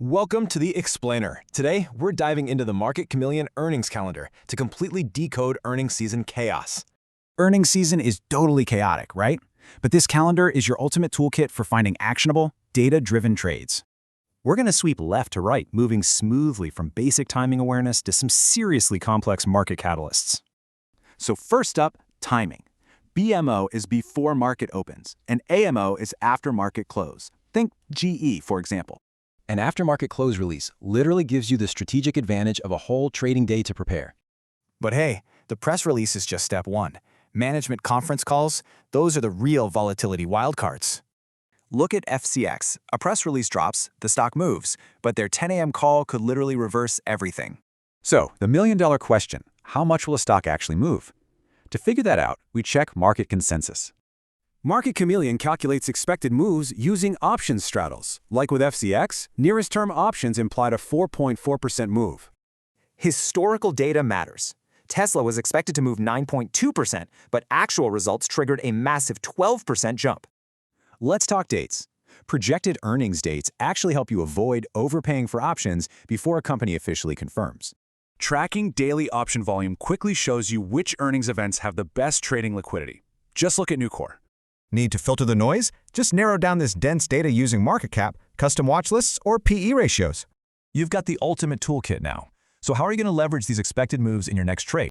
Welcome to the Explainer. Today, we're diving into the Market Chameleon Earnings Calendar to completely decode earnings season chaos. Earnings season is totally chaotic, right? But this calendar is your ultimate toolkit for finding actionable, data-driven trades. We're going to sweep left to right, moving smoothly from basic timing awareness to some seriously complex market catalysts. So first up, timing. BMO is before market opens, and AMO is after market close. Think GE, for example. An aftermarket close release literally gives you the strategic advantage of a whole trading day to prepare. But hey, the press release is just step one. Management conference calls, those are the real volatility wildcards. Look at FCX. A press release drops, the stock moves, but their 10 a.m. call could literally reverse everything. So, the million-dollar question, how much will a stock actually move? To figure that out, we check market consensus. Market Chameleon calculates expected moves using options straddles. Like with FCX, nearest term options implied a 4.4% move. Historical data matters. Tesla was expected to move 9.2%, but actual results triggered a massive 12% jump. Let's talk dates. Projected earnings dates actually help you avoid overpaying for options before a company officially confirms. Tracking daily option volume quickly shows you which earnings events have the best trading liquidity. Just look at Nucor. Need to filter the noise? Just narrow down this dense data using market cap, custom watch lists, or PE ratios. You've got the ultimate toolkit now. So how are you going to leverage these expected moves in your next trade?